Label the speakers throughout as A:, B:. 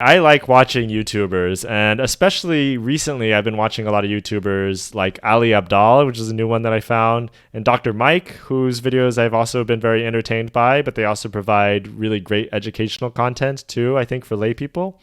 A: I like watching YouTubers, and especially recently, I've been watching a lot of YouTubers like Ali Abdal, which is a new one that I found, and Dr. Mike, whose videos I've also been very entertained by, but they also provide really great educational content too, I think, for lay people.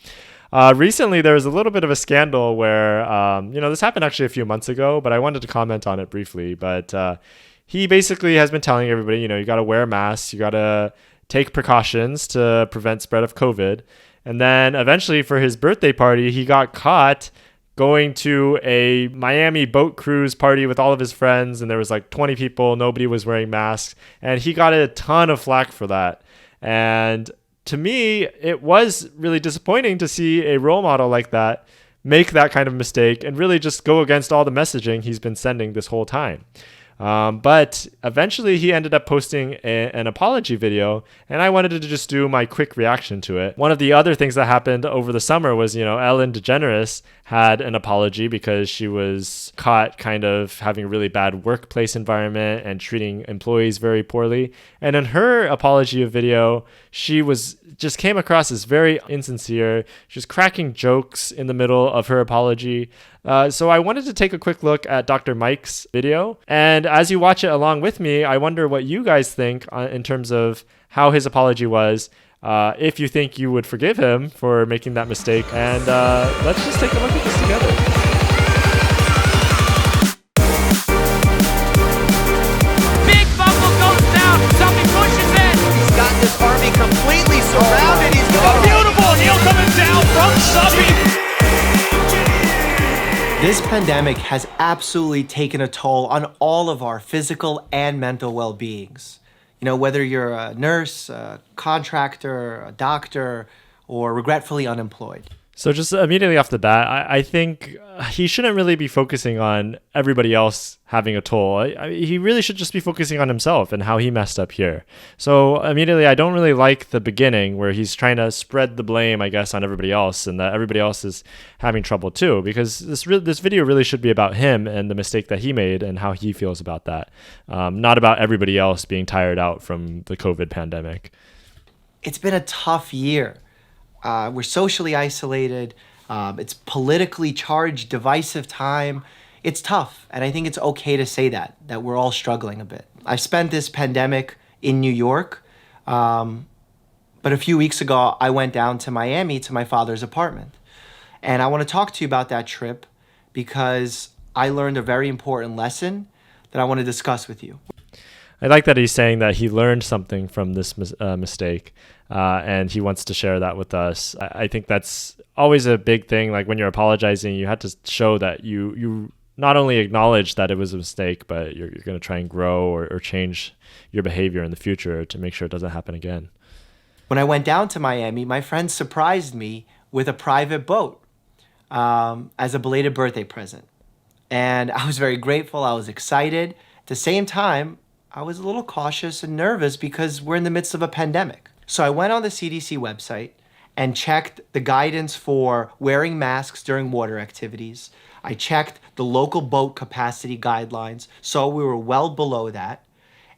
A: Recently, there was a little bit of a scandal where, this happened actually a few months ago, but I wanted to comment on it briefly. But he basically has been telling everybody, you got to wear masks, you got to take precautions to prevent spread of COVID. And then eventually for his birthday party, he got caught going to a Miami boat cruise party with all of his friends. And there was like 20 people. Nobody was wearing masks. And he got a ton of flack for that. And to me, it was really disappointing to see a role model like that make that kind of mistake and really just go against all the messaging he's been sending this whole time. But eventually he ended up posting an apology video, and I wanted to just do my quick reaction to it. One of the other things that happened over the summer was, Ellen DeGeneres had an apology because she was caught kind of having a really bad workplace environment and treating employees very poorly. And in her apology video, she just came across as very insincere. She was cracking jokes in the middle of her apology. So I wanted to take a quick look at Dr. Mike's video. And as you watch it along with me, I wonder what you guys think in terms of how his apology was. If you think you would forgive him for making that mistake. And let's just take a look at this together.
B: Big fumble goes down. Something pushes in.
C: He's got this army completely surrounded. He's got
B: A beautiful heel coming down from Subby.
C: This pandemic has absolutely taken a toll on all of our physical and mental well-beings. Whether you're a nurse, a contractor, a doctor, or regretfully unemployed.
A: So just immediately off the bat, I think he shouldn't really be focusing on everybody else having a toll. He really should just be focusing on himself and how he messed up here. So immediately, I don't really like the beginning where he's trying to spread the blame, I guess, on everybody else and that everybody else is having trouble too, because this video really should be about him and the mistake that he made and how he feels about that, not about everybody else being tired out from the COVID pandemic.
C: It's been a tough year. We're socially isolated. It's politically charged, divisive time. It's tough, and I think it's okay to say that we're all struggling a bit. I've spent this pandemic in New York, but a few weeks ago, I went down to Miami to my father's apartment. And I want to talk to you about that trip because I learned a very important lesson that I want to discuss with you.
A: I like that he's saying that he learned something from this mistake, and he wants to share that with us. I think that's always a big thing. Like when you're apologizing, you have to show that you not only acknowledge that it was a mistake, but you're going to try and grow or change your behavior in the future to make sure it doesn't happen again.
C: When I went down to Miami, my friend surprised me with a private boat as a belated birthday present. And I was very grateful. I was excited. At the same time, I was a little cautious and nervous because we're in the midst of a pandemic. So I went on the CDC website and checked the guidance for wearing masks during water activities. I checked the local boat capacity guidelines, so we were well below that.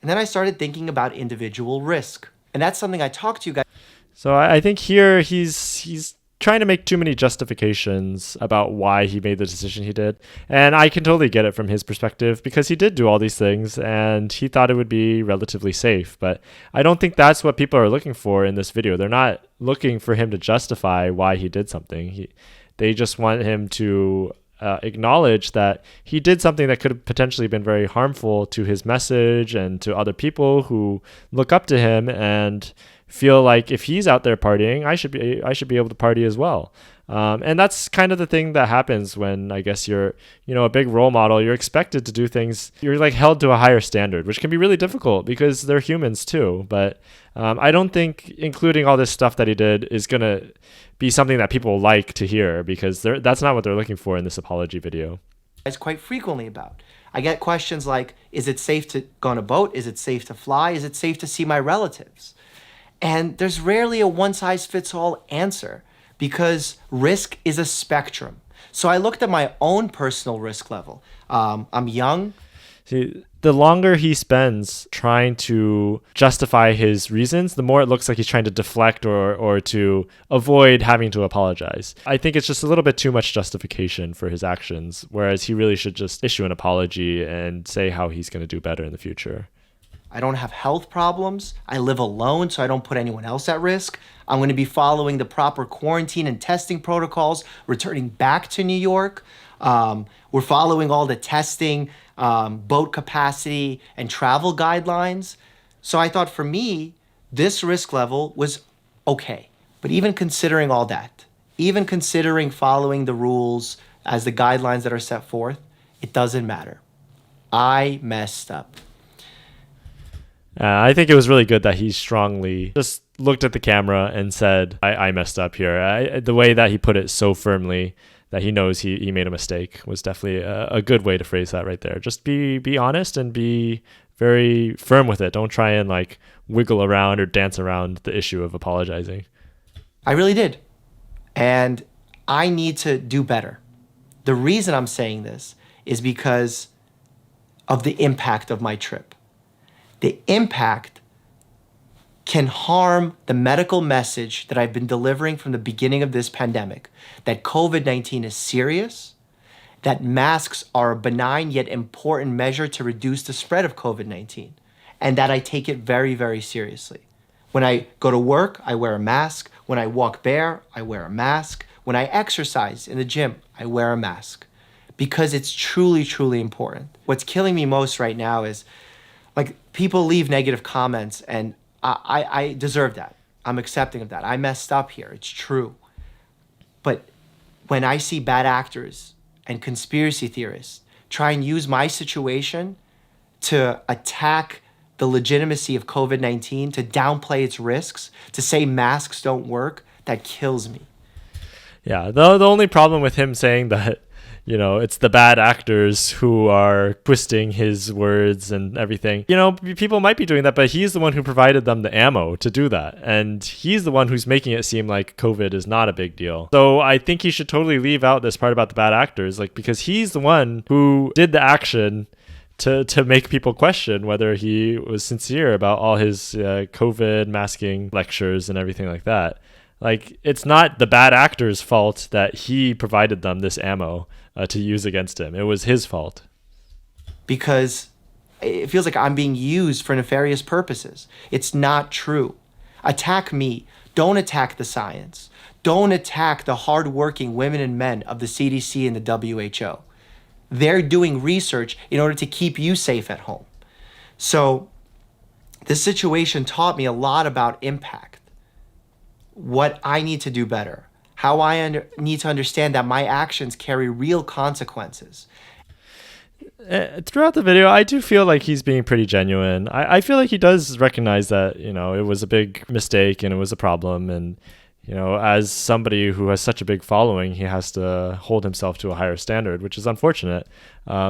C: And then I started thinking about individual risk. And that's something I talked to you guys.
A: So I think here he's trying to make too many justifications about why he made the decision he did. And I can totally get it from his perspective because he did do all these things and he thought it would be relatively safe. But I don't think that's what people are looking for in this video. They're not looking for him to justify why he did something. They just want him to acknowledge that he did something that could have potentially been very harmful to his message and to other people who look up to him and feel like if he's out there partying, I should be able to party as well. And that's kind of the thing that happens when I guess you're, a big role model. You're expected to do things. You're like held to a higher standard, which can be really difficult because they're humans too. But I don't think including all this stuff that he did is going to be something that people like to hear because that's not what they're looking for in this apology video.
C: It's quite frequently about. I get questions like, is it safe to go on a boat? Is it safe to fly? Is it safe to see my relatives? And there's rarely a one-size-fits-all answer because risk is a spectrum. So I looked at my own personal risk level. I'm young.
A: See, the longer he spends trying to justify his reasons, the more it looks like he's trying to deflect or to avoid having to apologize. I think it's just a little bit too much justification for his actions, whereas he really should just issue an apology and say how he's going to do better in the future.
C: I don't have health problems. I live alone, so I don't put anyone else at risk. I'm going to be following the proper quarantine and testing protocols, returning back to New York. We're following all the testing, boat capacity, and travel guidelines. So I thought for me, this risk level was okay. But even considering all that, even considering following the rules as the guidelines that are set forth, it doesn't matter. I messed up.
A: I think it was really good that he strongly just looked at the camera and said, I messed up here. The way that he put it so firmly that he knows he made a mistake was definitely a good way to phrase that right there. Just be honest and be very firm with it. Don't try and like wiggle around or dance around the issue of apologizing.
C: I really did. And I need to do better. The reason I'm saying this is because of the impact of my trip. The impact can harm the medical message that I've been delivering from the beginning of this pandemic, that COVID-19 is serious, that masks are a benign yet important measure to reduce the spread of COVID-19, and that I take it very, very seriously. When I go to work, I wear a mask. When I walk bare, I wear a mask. When I exercise in the gym, I wear a mask because it's truly, truly important. What's killing me most right now is like people leave negative comments, and I deserve that. I'm accepting of that. I messed up here. It's true. But when I see bad actors and conspiracy theorists try and use my situation to attack the legitimacy of COVID-19, to downplay its risks, to say masks don't work, that kills me.
A: Yeah, the only problem with him saying that, it's the bad actors who are twisting his words and everything. People might be doing that, but he's the one who provided them the ammo to do that. And he's the one who's making it seem like COVID is not a big deal. So I think he should totally leave out this part about the bad actors, because he's the one who did the action to make people question whether he was sincere about all his COVID masking lectures and everything like that. It's not the bad actor's fault that he provided them this ammo to use against him. It was his fault.
C: Because it feels like I'm being used for nefarious purposes. It's not true. Attack me. Don't attack the science. Don't attack the hardworking women and men of the CDC and the WHO. They're doing research in order to keep you safe at home. So this situation taught me a lot about impact, what I need to do better, how I need to understand that my actions carry real consequences.
A: Throughout the video, I do feel like he's being pretty genuine. I feel like he does recognize that, it was a big mistake and it was a problem. And, as somebody who has such a big following, he has to hold himself to a higher standard, which is unfortunate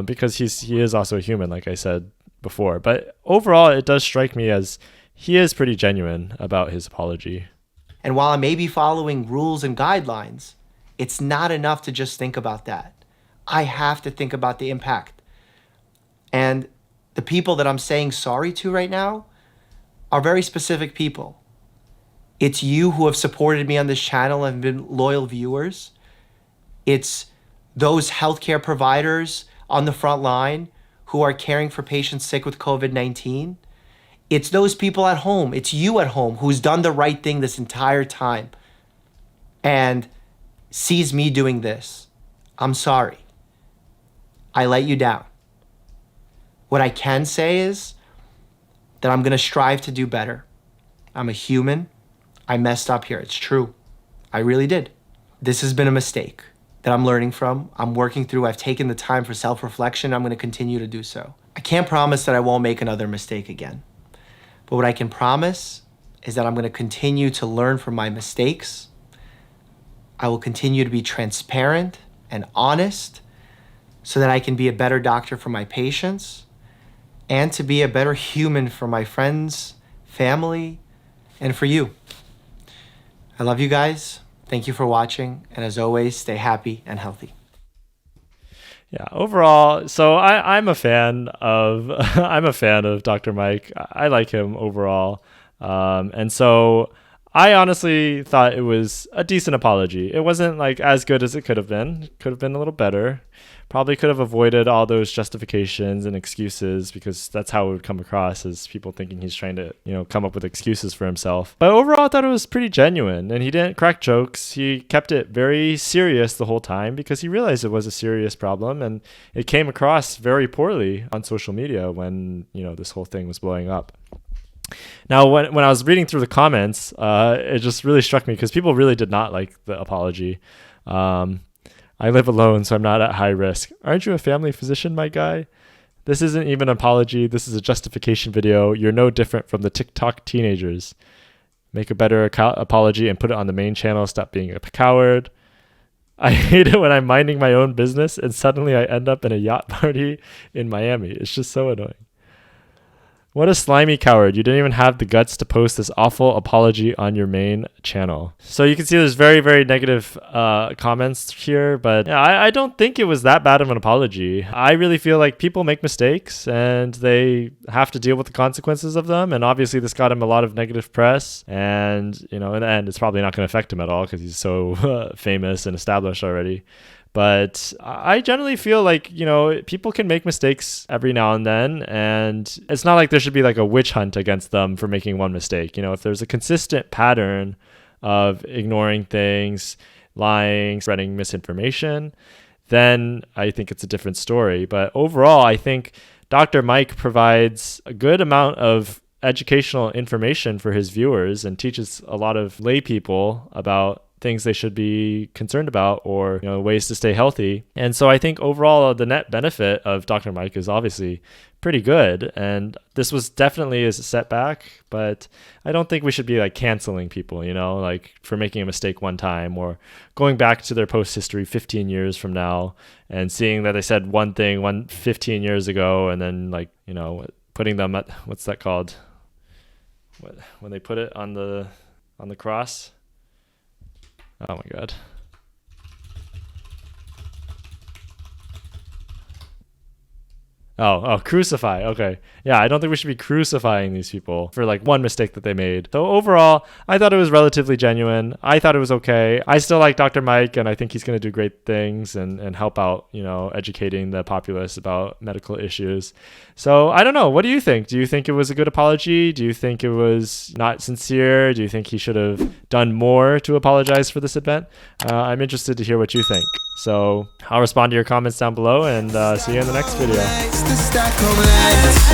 A: because he is also a human, like I said before. But overall, it does strike me as he is pretty genuine about his apology.
C: And while I may be following rules and guidelines, it's not enough to just think about that. I have to think about the impact. And the people that I'm saying sorry to right now are very specific people. It's you who have supported me on this channel and been loyal viewers. It's those healthcare providers on the front line who are caring for patients sick with COVID-19. It's those people at home. It's you at home who's done the right thing this entire time and sees me doing this. I'm sorry. I let you down. What I can say is that I'm going to strive to do better. I'm a human. I messed up here. It's true. I really did. This has been a mistake that I'm learning from. I'm working through. I've taken the time for self-reflection. I'm going to continue to do so. I can't promise that I won't make another mistake again. But what I can promise is that I'm going to continue to learn from my mistakes. I will continue to be transparent and honest so that I can be a better doctor for my patients and to be a better human for my friends, family, and for you. I love you guys. Thank you for watching. And as always, stay happy and healthy.
A: Yeah, overall, so I'm a fan of I'm a fan of Dr. Mike. I like him overall, and so I honestly thought it was a decent apology. It wasn't like as good as it could have been. Could have been a little better. Probably could have avoided all those justifications and excuses, because that's how it would come across, as people thinking he's trying to, come up with excuses for himself. But overall, I thought it was pretty genuine, and he didn't crack jokes. He kept it very serious the whole time, because he realized it was a serious problem, and it came across very poorly on social media when, this whole thing was blowing up. Now, when I was reading through the comments, it just really struck me, because people really did not like the apology. I live alone, so I'm not at high risk. Aren't you a family physician, my guy? This isn't even an apology. This is a justification video. You're no different from the TikTok teenagers. Make a better apology and put it on the main channel. Stop being a coward. I hate it when I'm minding my own business and suddenly I end up in a yacht party in Miami. It's just so annoying. What a slimy coward. You didn't even have the guts to post this awful apology on your main channel. So you can see there's very, very negative comments here, but yeah, I don't think it was that bad of an apology. I really feel like people make mistakes and they have to deal with the consequences of them. And obviously this got him a lot of negative press. And, in the end, it's probably not going to affect him at all because he's so famous and established already. But I generally feel like, people can make mistakes every now and then, and it's not like there should be like a witch hunt against them for making one mistake. If there's a consistent pattern of ignoring things, lying, spreading misinformation, then I think it's a different story. But overall, I think Dr. Mike provides a good amount of educational information for his viewers and teaches a lot of lay people about things they should be concerned about, or ways to stay healthy. And so I think overall the net benefit of Dr. Mike is obviously pretty good, and this was definitely a setback, but I don't think we should be like canceling people, like for making a mistake one time, or going back to their post history 15 years from now and seeing that they said one thing 15 years ago, and then putting them at, what's that called, when they put it on the cross. Oh my God. Oh, crucify. Okay. Yeah, I don't think we should be crucifying these people for like one mistake that they made. So overall, I thought it was relatively genuine. I thought it was okay. I still like Dr. Mike, and I think he's going to do great things and help out, educating the populace about medical issues. So I don't know. What do you think? Do you think it was a good apology? Do you think it was not sincere? Do you think he should have done more to apologize for this event? I'm interested to hear what you think. So I'll respond to your comments down below, and see you in the next video.
D: The Stockholm Lights.